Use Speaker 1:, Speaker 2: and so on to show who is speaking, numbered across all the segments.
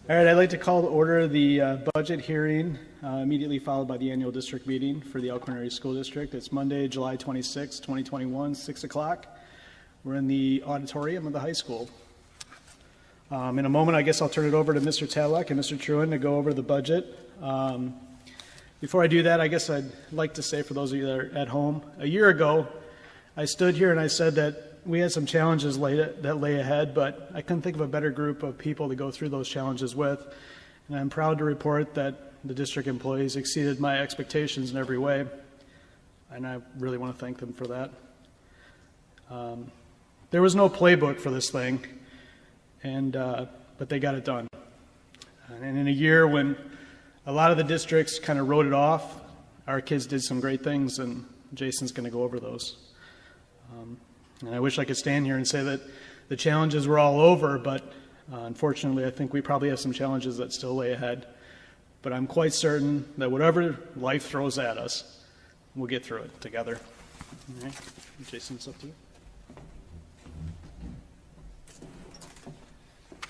Speaker 1: All right, I'd like to call to order the budget hearing immediately followed by the annual district meeting for the Elkhorn Area School District. It's Monday, July 26, 2021, 6 o'clock. We're in the auditorium of the high school. In a moment, I guess I'll turn it over to Mr. Tadlock and Mr. Truin to go over the budget. Before I do that, I guess I'd like to say for those of you that are at home, a year ago, I stood here and I said that we had some challenges that lay ahead, but I couldn't think of a better group of people to go through those challenges with. And I'm proud to report that the district employees exceeded my expectations in every way, and I really want to thank them for that. There was no playbook for this thing, but they got it done. And in a year when a lot of the districts kind of wrote it off, our kids did some great things, and Jason's going to go over those. And I wish I could stand here and say that the challenges were all over, but unfortunately I think we probably have some challenges that still lay ahead. But I'm quite certain that whatever life throws at us, we'll get through it together. All right. Jason, it's up to you.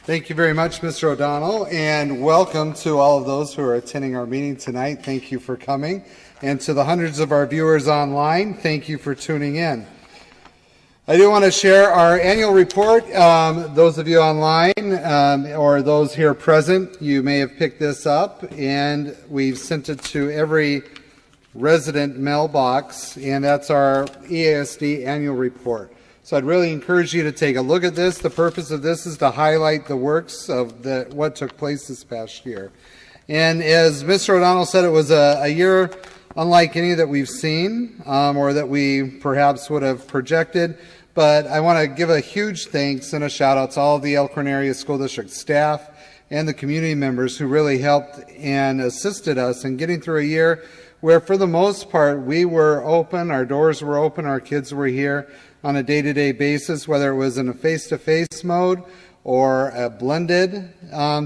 Speaker 2: Thank you very much, Mr. O'Donnell, and welcome to all of those who are attending our meeting tonight. Thank you for coming. And to the hundreds of our viewers online, thank you for tuning in. I do want to share our annual report. Those of you online or those here present, you may have picked this up, and we've sent it to every resident mailbox, and that's our EASD annual report. So I'd really encourage you to take a look at this. The purpose of this is to highlight the works of what took place this past year. And as Mr. O'Donnell said, it was a year unlike any that we've seen or that we perhaps would have projected. But I want to give a huge thanks and a shout out to all of the Elkhorn Area School District staff and the community members who really helped and assisted us in getting through a year where for the most part we were open, our doors were open, our kids were here on a day-to-day basis, whether it was in a face-to-face mode or a blended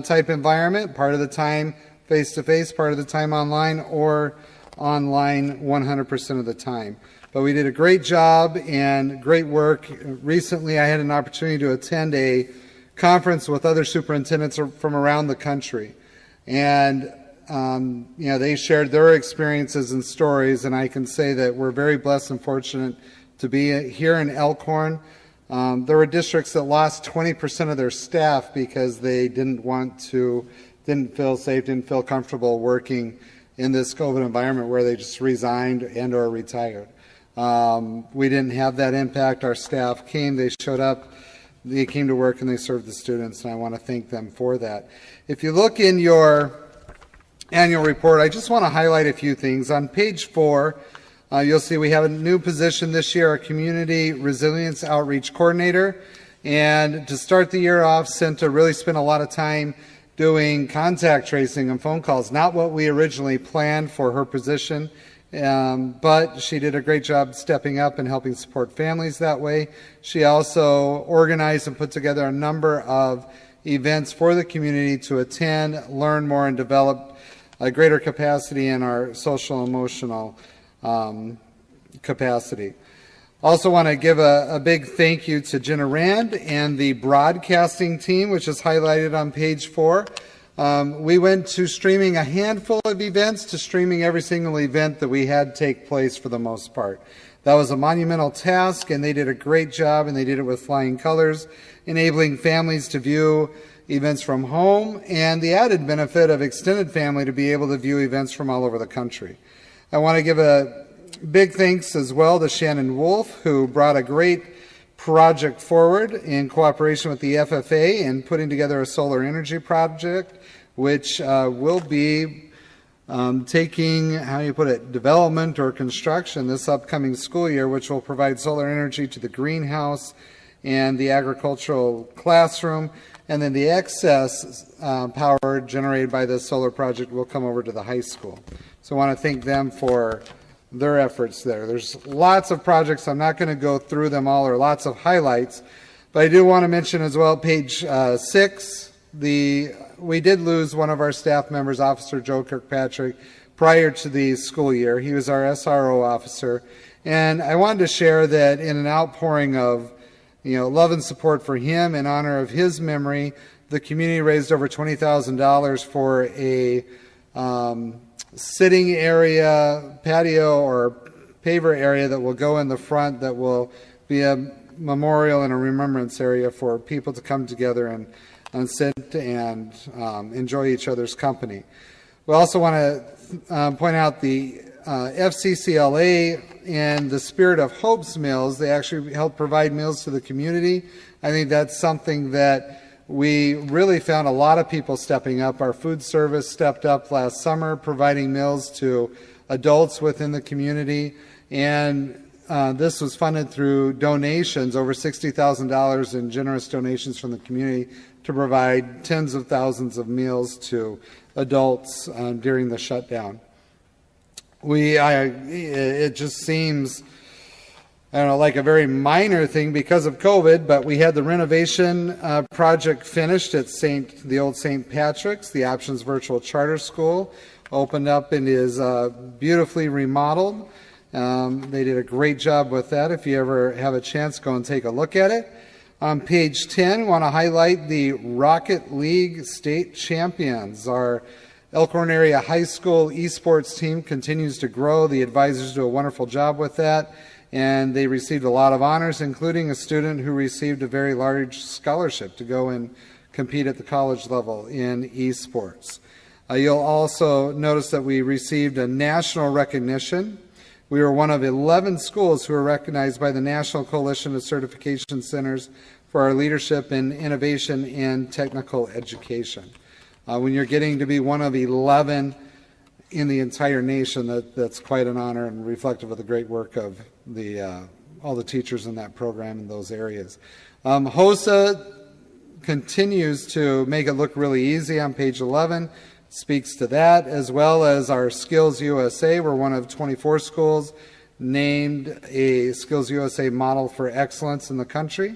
Speaker 2: type environment, part of the time face-to-face, part of the time online, or online 100% of the time. But we did a great job and great work. Recently, I had an opportunity to attend a conference with other superintendents from around the country. And, they shared their experiences and stories, and I can say that we're very blessed and fortunate to be here in Elkhorn. There were districts that lost 20% of their staff because they didn't feel safe, didn't feel comfortable working in this COVID environment where they just resigned and or retired. We didn't have that impact. Our staff came, they showed up, they came to work, and they served the students, and I want to thank them for that. If you look in your annual report, I just want to highlight a few things. On page 4, you'll see we have a new position this year, a Community Resilience Outreach Coordinator. And to start the year off, Cinta really spent a lot of time doing contact tracing and phone calls, not what we originally planned for her position, but she did a great job stepping up and helping support families that way. She also organized and put together a number of events for the community to attend, learn more, and develop a greater capacity in our social emotional capacity. Also want to give a big thank you to Jenna Rand and the broadcasting team, which is highlighted on page 4. We went to streaming a handful of events to streaming every single event that we had take place for the most part. That was a monumental task, and they did a great job, and they did it with flying colors, enabling families to view events from home, and the added benefit of extended family to be able to view events from all over the country. I want to give a big thanks as well to Shannon Wolf, who brought a great project forward in cooperation with the FFA in putting together a solar energy project, which will be taking, development or construction this upcoming school year, which will provide solar energy to the greenhouse and the agricultural classroom. And then the excess power generated by this solar project will come over to the high school. So I want to thank them for their efforts there. There's lots of projects. I'm not going to go through them all, or lots of highlights, but I do want to mention as well, page 6, we did lose one of our staff members, Officer Joe Kirkpatrick, prior to the school year. He was our SRO officer, and I wanted to share that in an outpouring of love and support for him in honor of his memory. The community raised over $20,000 for a sitting area, patio or paver area that will go in the front that will be a memorial and a remembrance area for people to come together and sit and enjoy each other's company. We also want to point out the FCCLA and the Spirit of Hope's meals. They actually help provide meals to the community. I think that's something that we really found a lot of people stepping up. Our food service stepped up last summer, providing meals to adults within the community. And this was funded through donations, over $60,000 in generous donations from the community to provide tens of thousands of meals to adults during the shutdown. It just seems, like a very minor thing because of COVID, but we had the renovation project finished at the old St. Patrick's. The Options Virtual Charter School opened up and is beautifully remodeled. They did a great job with that. If you ever have a chance, go and take a look at it. On page 10, I want to highlight the Rocket League state champions. Our Elkhorn Area High School esports team continues to grow. The advisors do a wonderful job with that, and they received a lot of honors, including a student who received a very large scholarship to go and compete at the college level in esports. You'll also notice that we received a national recognition. We were one of 11 schools who were recognized by the National Coalition of Certification Centers for our leadership in innovation and technical education. When you're getting to be one of 11 in the entire nation, that's quite an honor and reflective of the great work of all the teachers in that program in those areas. HOSA continues to make it look really easy on page 11, speaks to that, as well as our Skills USA. We're one of 24 schools named a Skills USA model for excellence in the country.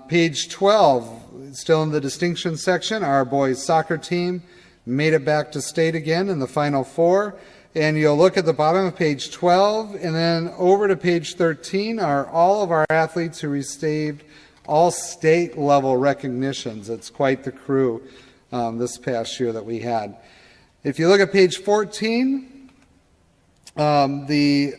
Speaker 2: Page 12, still in the distinction section, our boys soccer team made it back to state again in the Final Four. And you'll look at the bottom of page 12, and then over to page 13 are all of our athletes who received all state level recognitions. It's quite the crew this past year that we had. If you look at page 14, the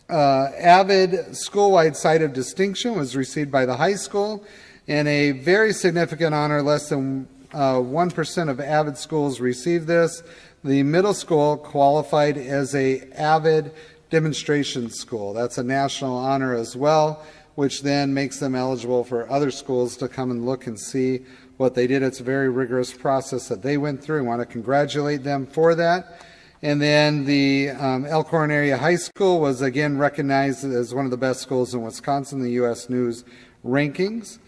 Speaker 2: Avid School-Wide Site of Distinction was received by the high school, and a very significant honor, less than 1% of Avid schools received this. The middle school qualified as a Avid demonstration school. That's a national honor as well, which then makes them eligible for other schools to come and look and see what they did. It's a very rigorous process that they went through. I want to congratulate them for that. And then the Elkhorn Area High School was again recognized as one of the best schools in Wisconsin, the U.S. News rankings.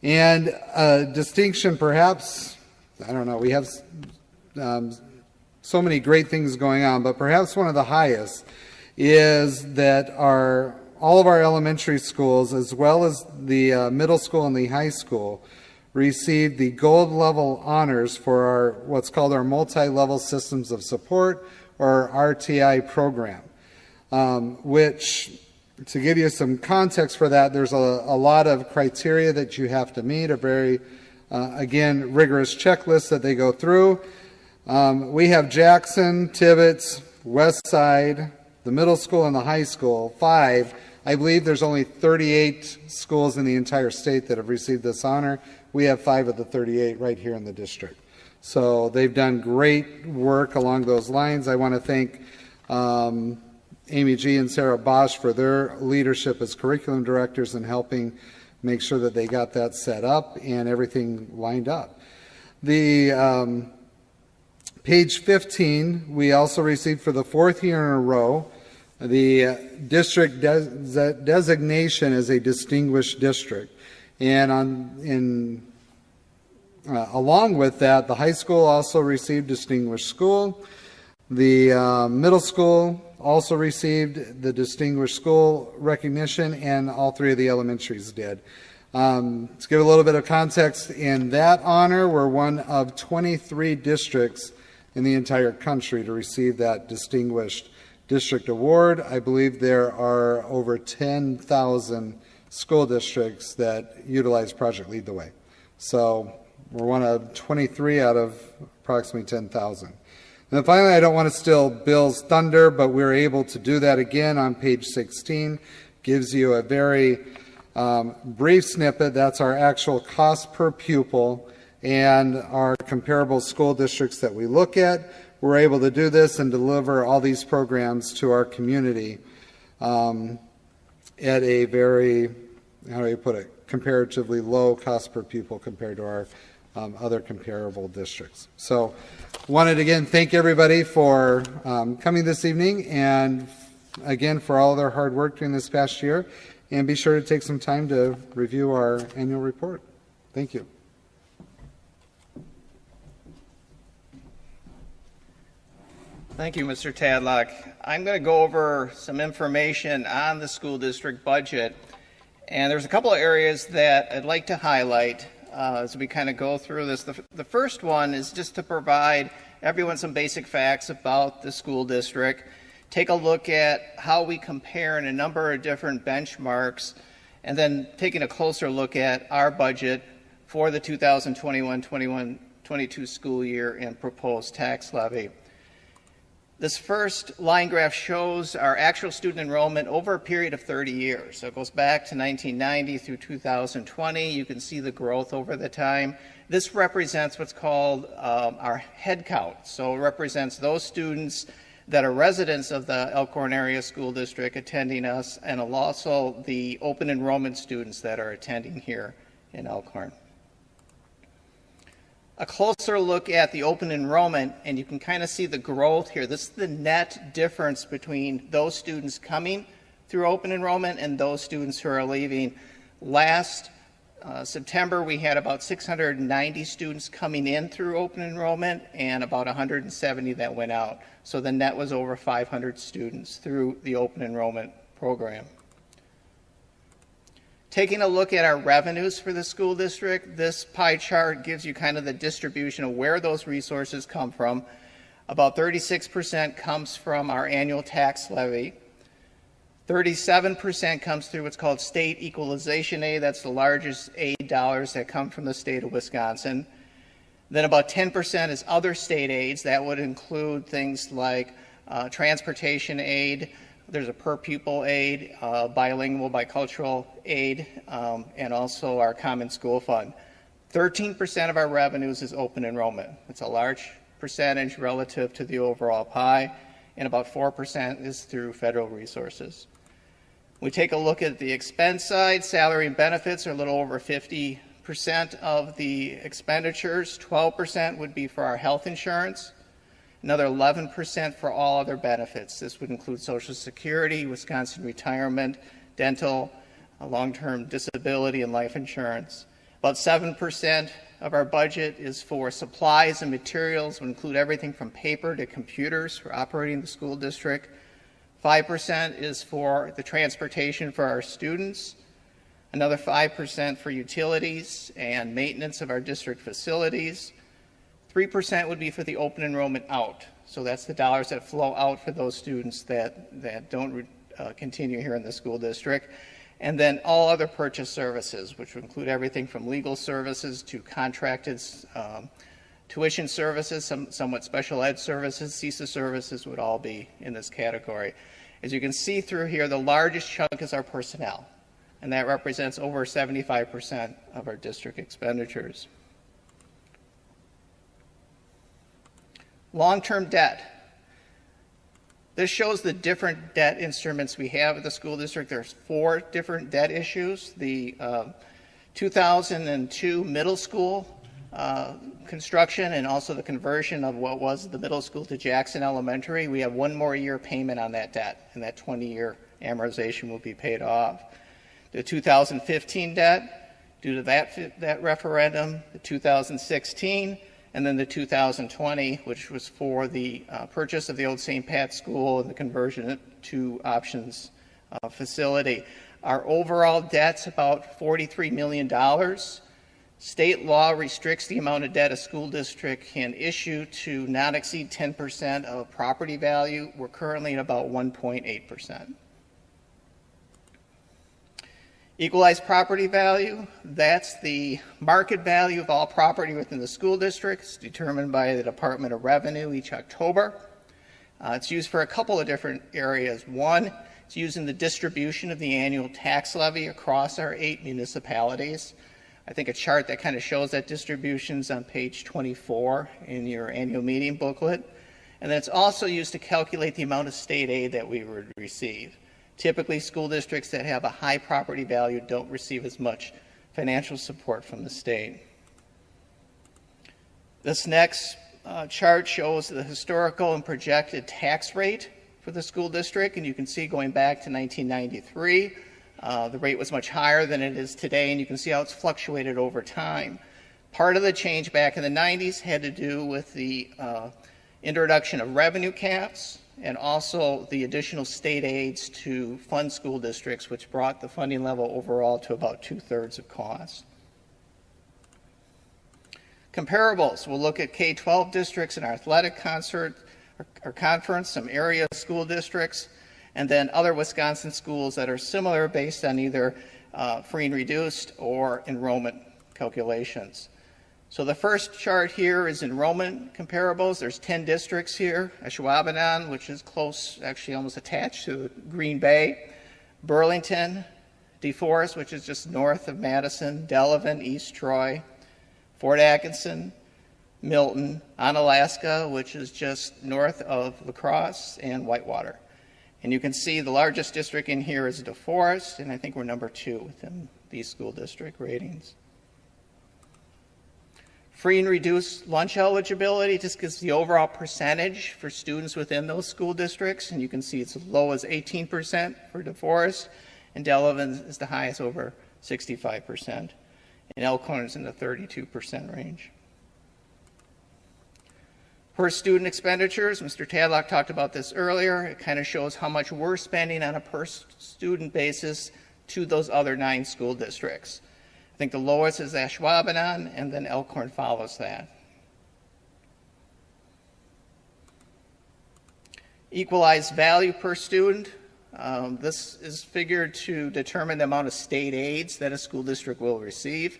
Speaker 2: And distinction, perhaps, I don't know, we have so many great things going on, but perhaps one of the highest is that all of our elementary schools, as well as the middle school and the high school, received the gold level honors for what's called our multi-level systems of support, or RTI program, which, to give you some context for that, there's a lot of criteria that you have to meet, a very, again, rigorous checklist that they go through. We have Jackson, Tibbetts, Westside, the middle school and the high school, 5. I believe there's only 38 schools in the entire state that have received this honor. We have 5 of the 38 right here in the district. So they've done great work along those lines. I want to thank Amy G. and Sarah Bosch for their leadership as curriculum directors and helping make sure that they got that set up and everything lined up. The page 15, we also received for the 4th year in a row the district designation as a distinguished district. And along with that, the high school also received distinguished school. The middle school also received the distinguished school recognition, and all 3 of the elementaries did. To give a little bit of context, in that honor, we're one of 23 districts in the entire country to receive that distinguished district award. I believe there are over 10,000 school districts that utilize Project Lead the Way. So we're one of 23 out of approximately 10,000. And then finally, I don't want to steal Bill's thunder, but we're able to do that again on page 16. Gives you a very brief snippet. That's our actual cost per pupil and our comparable school districts that we look at. We're able to do this and deliver all these programs to our community at a very, how do you put it, comparatively low cost per pupil compared to our other comparable districts. So wanted to again thank everybody for coming this evening, and again for all their hard work during this past year, and be sure to take some time to review our annual report. Thank you.
Speaker 3: Thank you, Mr. Tadlock. I'm going to go over some information on the school district budget, and there's a couple of areas that I'd like to highlight as we kind of go through this. The first one is just to provide everyone some basic facts about the school district, take a look at how we compare in a number of different benchmarks, and then taking a closer look at our budget for the 2021-22 school year and proposed tax levy. This first line graph shows our actual student enrollment over a period of 30 years. So it goes back to 1990 through 2020. You can see the growth over the time. This represents what's called our head count. So it represents those students that are residents of the Elkhorn Area School District attending us, and also the open enrollment students that are attending here in Elkhorn. A closer look at the open enrollment, and you can kind of see the growth here. This is the net difference between those students coming through open enrollment and those students who are leaving. Last September, we had about 690 students coming in through open enrollment and about 170 that went out. So the net was over 500 students through the open enrollment program. Taking a look at our revenues for the school district, this pie chart gives you kind of the distribution of where those resources come from. About 36% comes from our annual tax levy. 37% comes through what's called state equalization aid. That's the largest aid dollars that come from the state of Wisconsin. Then about 10% is other state aids. That would include things like transportation aid. There's a per pupil aid, bilingual, bicultural aid, and also our common school fund. 13% of our revenues is open enrollment. It's a large percentage relative to the overall pie, and about 4% is through federal resources. We take a look at the expense side. Salary and benefits are a little over 50% of the expenditures. 12% would be for our health insurance. Another 11% for all other benefits. This would include Social Security, Wisconsin retirement, dental, long-term disability, and life insurance. About 7% of our budget is for supplies and materials. Would include everything from paper to computers for operating the school district. 5% is for the transportation for our students. Another 5% for utilities and maintenance of our district facilities. 3% would be for the open enrollment out. So that's the dollars that flow out for those students that don't continue here in the school district. And then all other purchase services, which would include everything from legal services to contracted tuition services, somewhat special ed services, CESA services would all be in this category. As you can see through here, the largest chunk is our personnel, and that represents over 75% of our district expenditures. Long-term debt. This shows the different debt instruments we have at the school district. There's 4 different debt issues. The 2002 middle school construction, and also the conversion of what was the middle school to Jackson Elementary. We have 1 more year payment on that debt, and that 20-year amortization will be paid off. The 2015 debt, due to that referendum, the 2016, and then the 2020, which was for the purchase of the old St. Pat's School and the conversion to options facility. Our overall debt's about $43 million. State law restricts the amount of debt a school district can issue to not exceed 10% of property value. We're currently at about 1.8%. Equalized property value, that's the market value of all property within the school district. It's determined by the Department of Revenue each October. It's used for a couple of different areas. One, it's used in the distribution of the annual tax levy across our 8 municipalities. I think a chart that kind of shows that distribution is on page 24 in your annual meeting booklet. And then it's also used to calculate the amount of state aid that we would receive. Typically, school districts that have a high property value don't receive as much financial support from the state. This next chart shows the historical and projected tax rate for the school district, and you can see going back to 1993, the rate was much higher than it is today, and you can see how it's fluctuated over time. Part of the change back in the 90s had to do with the introduction of revenue caps and also the additional state aids to fund school districts, which brought the funding level overall to about 2/3 of cost. Comparables, we'll look at K-12 districts and our athletic conference, some area school districts, and then other Wisconsin schools that are similar based on either free and reduced or enrollment calculations. So the first chart here is enrollment comparables. There's 10 districts here. Ashwaubenon, which is close, actually almost attached to Green Bay. Burlington, DeForest, which is just north of Madison. Delavan, East Troy. Fort Atkinson, Milton, Onalaska, which is just north of La Crosse, and Whitewater. And you can see the largest district in here is DeForest, and I think we're number 2 within these school district ratings. Free and reduced lunch eligibility just gives the overall percentage for students within those school districts, and you can see it's as low as 18% for DeForest, and Delavan is the highest, over 65%, and Elkhorn is in the 32% range. Per student expenditures, Mr. Tadlock talked about this earlier. It kind of shows how much we're spending on a per student basis to those other 9 school districts. I think the lowest is Ashwaubenon, and then Elkhorn follows that. Equalized value per student. This is figured to determine the amount of state aids that a school district will receive.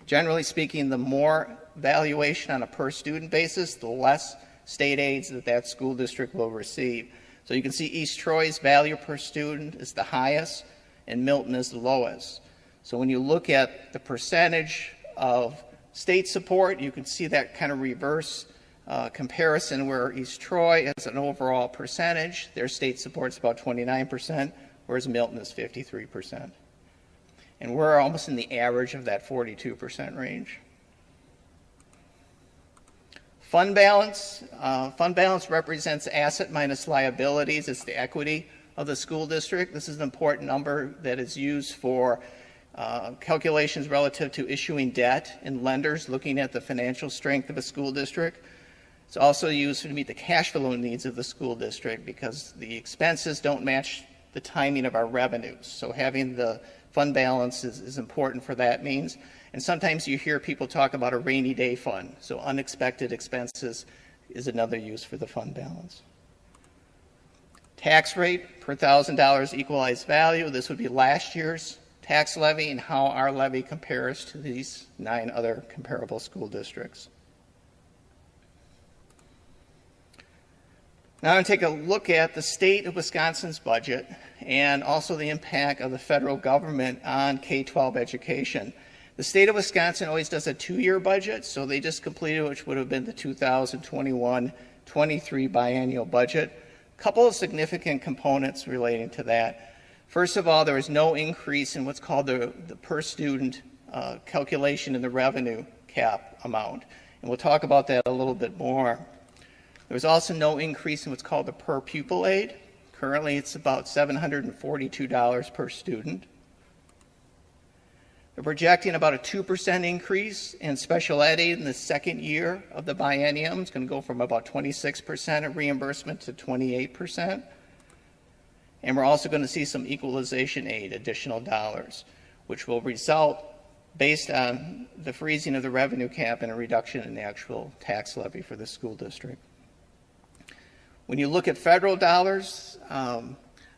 Speaker 3: Generally speaking, the more valuation on a per student basis, the less state aids that school district will receive. So you can see East Troy's value per student is the highest, and Milton is the lowest. So when you look at the percentage of state support, you can see that kind of reverse comparison where East Troy has an overall percentage. Their state support is about 29%, whereas Milton is 53%. And we're almost in the average of that 42% range. Fund balance. Fund balance represents asset minus liabilities. It's the equity of the school district. This is an important number that is used for calculations relative to issuing debt and lenders looking at the financial strength of a school district. It's also used to meet the cash flow needs of the school district because the expenses don't match the timing of our revenues. So having the fund balance is important for that means. And sometimes you hear people talk about a rainy day fund. So unexpected expenses is another use for the fund balance. Tax rate per $1,000 equalized value. This would be last year's tax levy and how our levy compares to these 9 other comparable school districts. Now I'm going to take a look at the state of Wisconsin's budget and also the impact of the federal government on K-12 education. The state of Wisconsin always does a 2-year budget, so they just completed, which would have been the 2021-23 biennial budget. A couple of significant components relating to that. First of all, there was no increase in what's called the per student calculation in the revenue cap amount. And we'll talk about that a little bit more. There was also no increase in what's called the per pupil aid. Currently, it's about $742 per student. They're projecting about a 2% increase in special ed aid in the second year of the biennium. It's going to go from about 26% of reimbursement to 28%. And we're also going to see some equalization aid, additional dollars, which will result based on the freezing of the revenue cap and a reduction in the actual tax levy for the school district. When you look at federal dollars,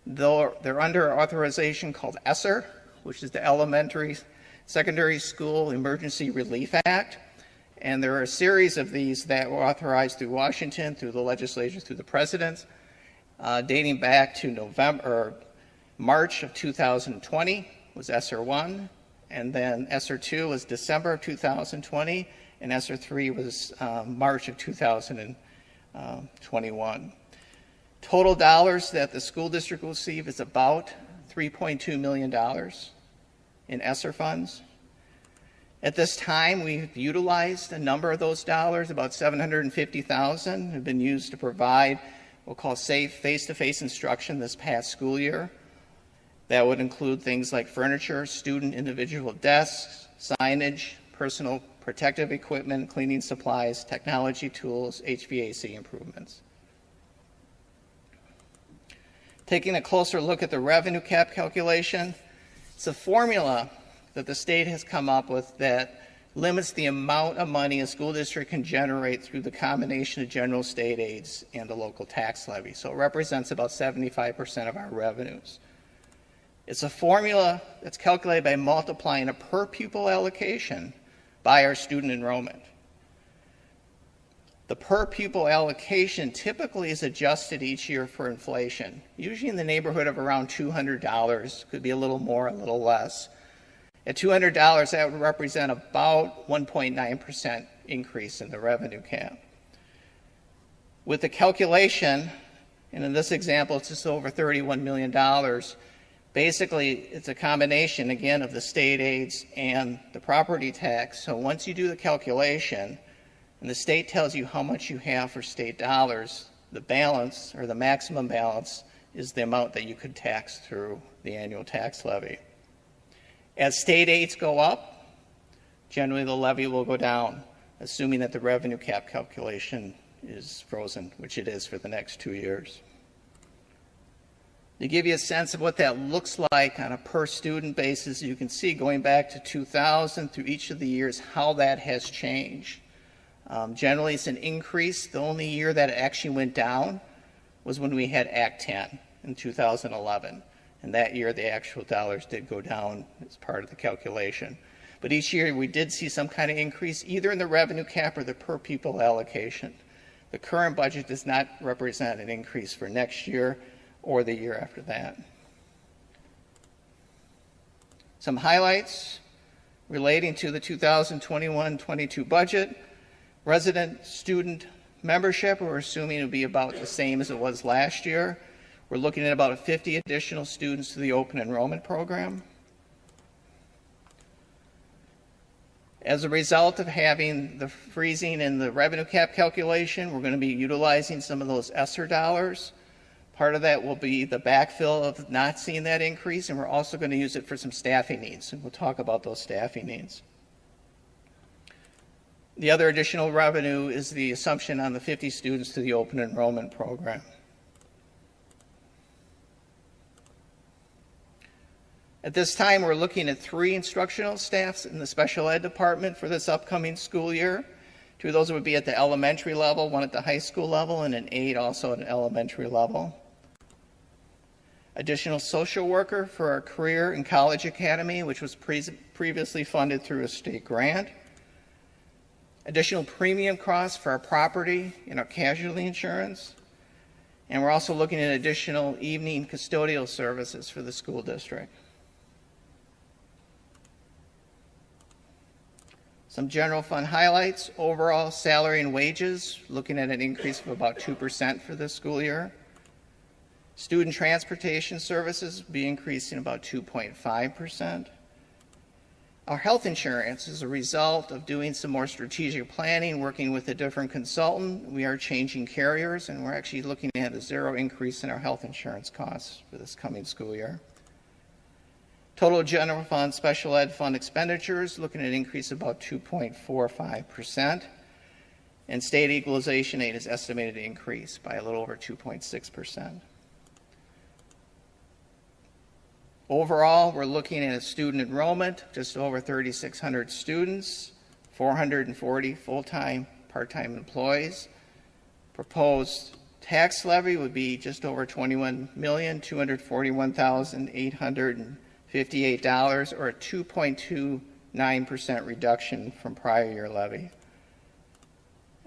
Speaker 3: they're under authorization called ESSER, which is the Secondary School Emergency Relief Act. And there are a series of these that were authorized through Washington, through the legislature, through the president, dating back to March of 2020 was ESSER 1, and then ESSER 2 was December of 2020, and ESSER 3 was March of 2021. Total dollars that the school district will receive is about $3.2 million in ESSER funds. At this time, we've utilized a number of those dollars. About $750,000 have been used to provide what we'll call safe face-to-face instruction this past school year. That would include things like furniture, student individual desks, signage, personal protective equipment, cleaning supplies, technology tools, HVAC improvements. Taking a closer look at the revenue cap calculation, it's a formula that the state has come up with that limits the amount of money a school district can generate through the combination of general state aids and the local tax levy. So it represents about 75% of our revenues. It's a formula that's calculated by multiplying a per pupil allocation by our student enrollment. The per pupil allocation typically is adjusted each year for inflation, usually in the neighborhood of around $200, could be a little more, a little less. At $200, that would represent about 1.9% increase in the revenue cap. With the calculation, and in this example, it's just over $31 million, basically it's a combination, again, of the state aids and the property tax. So once you do the calculation, and the state tells you how much you have for state dollars, the balance, or the maximum balance, is the amount that you could tax through the annual tax levy. As state aids go up, generally the levy will go down, assuming that the revenue cap calculation is frozen, which it is for the next 2 years. To give you a sense of what that looks like on a per student basis, you can see going back to 2000 through each of the years how that has changed. Generally, it's an increase. The only year that it actually went down was when we had Act 10 in 2011. And that year, the actual dollars did go down as part of the calculation. But each year, we did see some kind of increase, either in the revenue cap or the per pupil allocation. The current budget does not represent an increase for next year or the year after that. Some highlights relating to the 2021-22 budget. Resident student membership, we're assuming it'll be about the same as it was last year. We're looking at about 50 additional students to the open enrollment program. As a result of having the freezing in the revenue cap calculation, we're going to be utilizing some of those ESSER dollars. Part of that will be the backfill of not seeing that increase, and we're also going to use it for some staffing needs, and we'll talk about those staffing needs. The other additional revenue is the assumption on the 50 students to the open enrollment program. At this time, we're looking at 3 instructional staffs in the special ed department for this upcoming school year. 2 of those would be at the elementary level, 1 at the high school level, and an aide also at an elementary level. Additional social worker for our career and college academy, which was previously funded through a state grant. Additional premium costs for our property and our casualty insurance. And we're also looking at additional evening custodial services for the school district. Some general fund highlights. Overall salary and wages, looking at an increase of about 2% for this school year. Student transportation services will be increasing about 2.5%. Our health insurance is a result of doing some more strategic planning, working with a different consultant. We are changing carriers, and we're actually looking at a 0 increase in our health insurance costs for this coming school year. Total general fund, special ed fund expenditures, looking at an increase of about 2.45%. And state equalization aid is estimated to increase by a little over 2.6%. Overall, we're looking at a student enrollment, just over 3,600 students, 440 full-time, part-time employees. Proposed tax levy would be just over $21,241,800 $58, or a 2.29% reduction from prior year levy.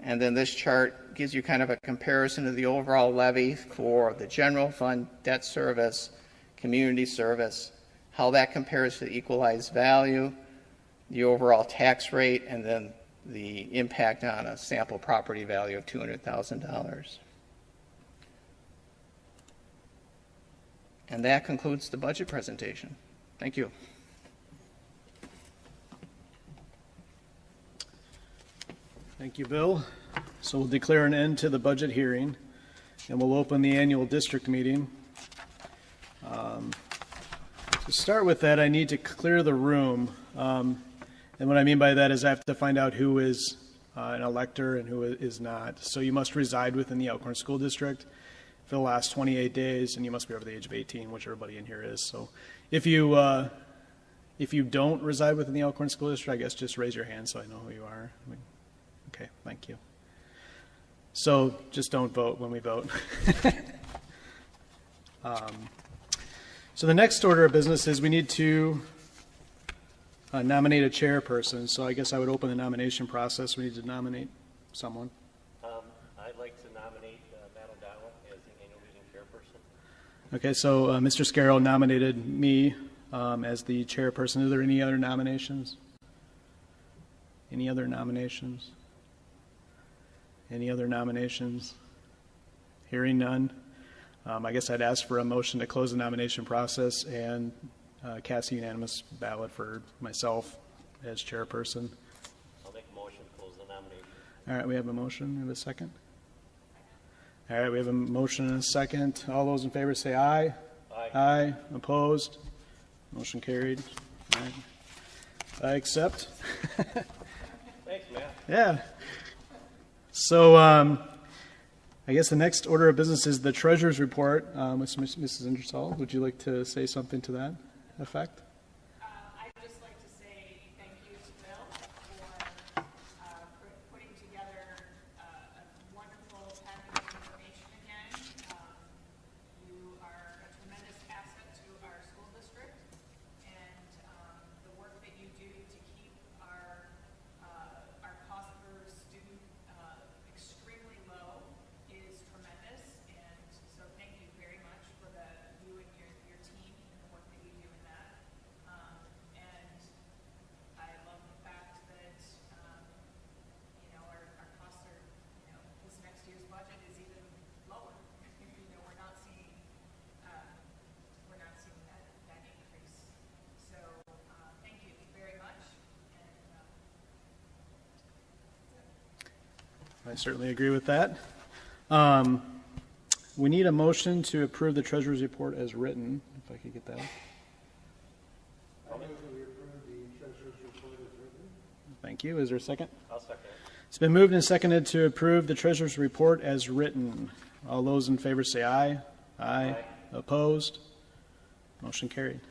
Speaker 3: And then this chart gives you kind of a comparison of the overall levy for the general fund, debt service, community service, how that compares to the equalized value, the overall tax rate, and then the impact on a sample property value of $200,000. And that concludes the budget presentation. Thank you.
Speaker 1: Thank you, Bill. So we'll declare an end to the budget hearing, and we'll open the annual district meeting. To start with that, I need to clear the room. And what I mean by that is I have to find out who is an elector and who is not. So you must reside within the Elkhorn School District for the last 28 days, and you must be over the age of 18, which everybody in here is. So if you don't reside within the Elkhorn School District, I guess just raise your hand so I know who you are. Okay, thank you. So just don't vote when we vote. So the next order of business is we need to nominate a chairperson. So I guess I would open the nomination process. We need to nominate someone.
Speaker 4: I'd like to nominate Matt O'Donnell as the annual meeting chairperson.
Speaker 1: Okay, so Mr. Scarrow nominated me as the chairperson. Are there any other nominations? Any other nominations? Any other nominations? Hearing none. I guess I'd ask for a motion to close the nomination process and cast a unanimous ballot for myself as chairperson.
Speaker 4: I'll make a motion to close the nomination.
Speaker 1: All right, we have a motion. We have a second. All right, we have a motion and a second. All those in favor say aye.
Speaker 4: Aye.
Speaker 1: Aye. Opposed? Motion carried. All right. I accept.
Speaker 4: Thanks, Matt.
Speaker 1: Yeah. So I guess the next order of business is the treasurer's report. Mrs. Ingersoll, would you like to say something to that effect?
Speaker 5: I'd just like to say thank you to Bill for putting together a wonderful package of information again. You are a tremendous asset to our school district, and the work that you do to keep our cost per student extremely low is tremendous, and so thank you very much for you and your team and the work that you do in that. And I love the fact that our costs are, this next year's budget is even lower. We're not seeing that increase. So thank you very much. And
Speaker 1: I certainly agree with that. We need a motion to approve the treasurer's report as written, if I could get that. Thank you. Is there a second?
Speaker 4: I'll second it.
Speaker 1: It's been moved and seconded to approve the treasurer's report as written. All those in favor say aye. Aye. Opposed? Motion carried.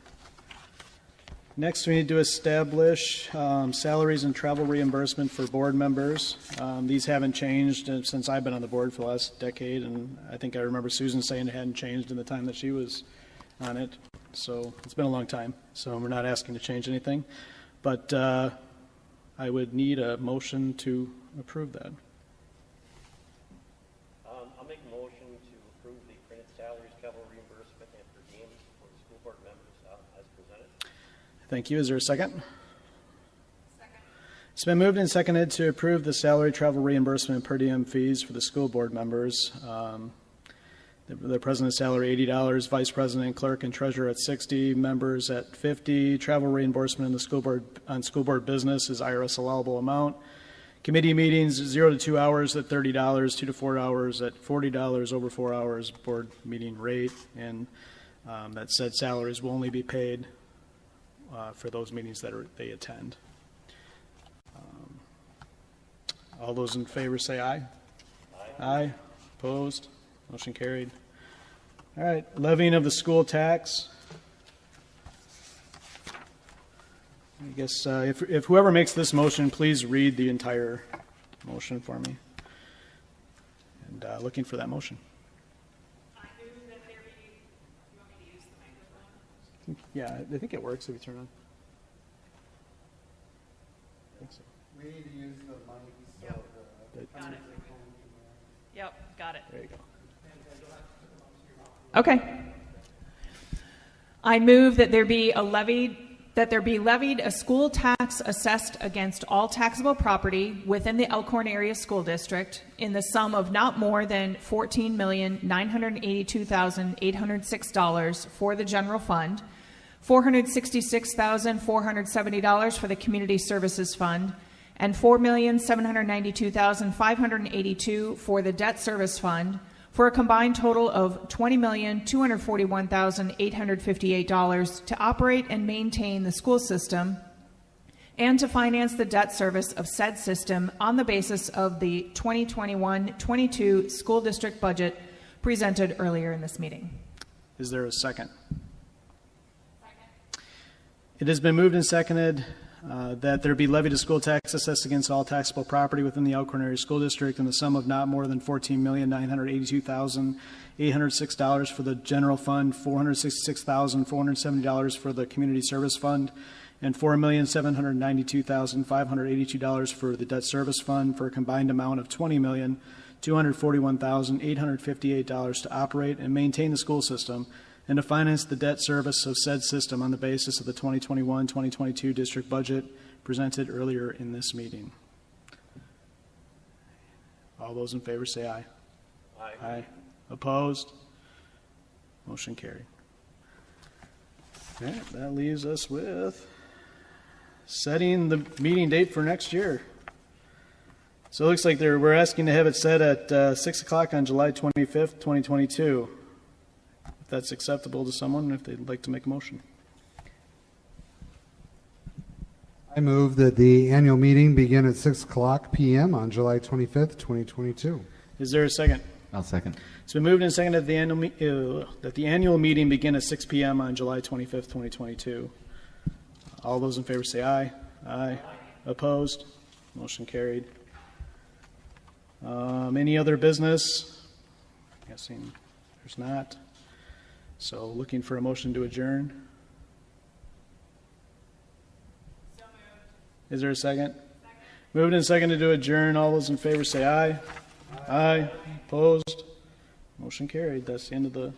Speaker 1: Next, we need to establish salaries and travel reimbursement for board members. These haven't changed since I've been on the board for the last decade, and I think I remember Susan saying it hadn't changed in the time that she was on it. So it's been a long time, so we're not asking to change anything. But I would need a motion to approve that.
Speaker 4: I'll make a motion to approve the printed salaries, travel reimbursement, and per diems for the school board members as presented.
Speaker 1: Thank you. Is there a second? Second. It's been moved and seconded to approve the salary, travel reimbursement, and per diem fees for the school board members. The president's salary $80, vice president, clerk, and treasurer at $60, members at $50. Travel reimbursement in the school board business is IRS allowable amount. Committee meetings 0 to 2 hours at $30, 2 to 4 hours at $40, over 4 hours board meeting rate, and that said salaries will only be paid for those meetings that they attend. All those in favor say aye. Aye. Aye. Opposed? Motion carried. All right, levying of the school tax. I guess if whoever makes this motion, please read the entire motion for me. And looking for that motion.
Speaker 5: I move that there be, you want me to use the microphone?
Speaker 1: Yeah, I think it works if you turn on. I think so.
Speaker 2: We need to use the mic so
Speaker 5: Yep.
Speaker 2: the
Speaker 5: Got it. Yep, got it.
Speaker 1: There you go.
Speaker 5: Okay. I move that there be levied a school tax assessed against all taxable property within the Elkhorn Area School District in the sum of not more than $14,982,806 for the general fund, $466,470 for the Community Services Fund, and $4,792,582 for the Debt Service Fund, for a combined total of $20,241,858 to operate and maintain the school system and to finance the debt service of said system on the basis of the 2021-22 school district budget presented earlier in this meeting.
Speaker 1: Is there a second? It has been moved and seconded that there be levied a school tax assessed against all taxable property within the Elkhorn Area School District in the sum of not more than $14,982,806 for the general fund, $466,470 for the Community Service Fund, and $4,792,582 for the Debt Service Fund, for a combined amount of $20,241,858 to operate and maintain the school system and to finance the debt service of said system on the basis of the 2021-2022 district budget presented earlier in this meeting. All those in favor say aye.
Speaker 4: Aye.
Speaker 1: Aye. Opposed? Motion carried. Okay, that leaves us with setting the meeting date for next year. So it looks like we're asking to have it set at 6 o'clock on July 25th, 2022. If that's acceptable to someone, if they'd like to make a motion.
Speaker 2: I move that the annual meeting begin at 6 o'clock p.m. on July 25th, 2022.
Speaker 1: Is there a second?
Speaker 6: I'll second.
Speaker 1: It's been moved and seconded that the annual meeting begin at 6 p.m. on July 25th, 2022. All those in favor say aye. Aye. Opposed? Motion carried. Any other business? Guessing there's not. So looking for a motion to adjourn.
Speaker 5: So moved.
Speaker 1: Is there a second? Moved and seconded to adjourn. All those in favor say aye. Aye. Opposed? Motion carried. That's the end of the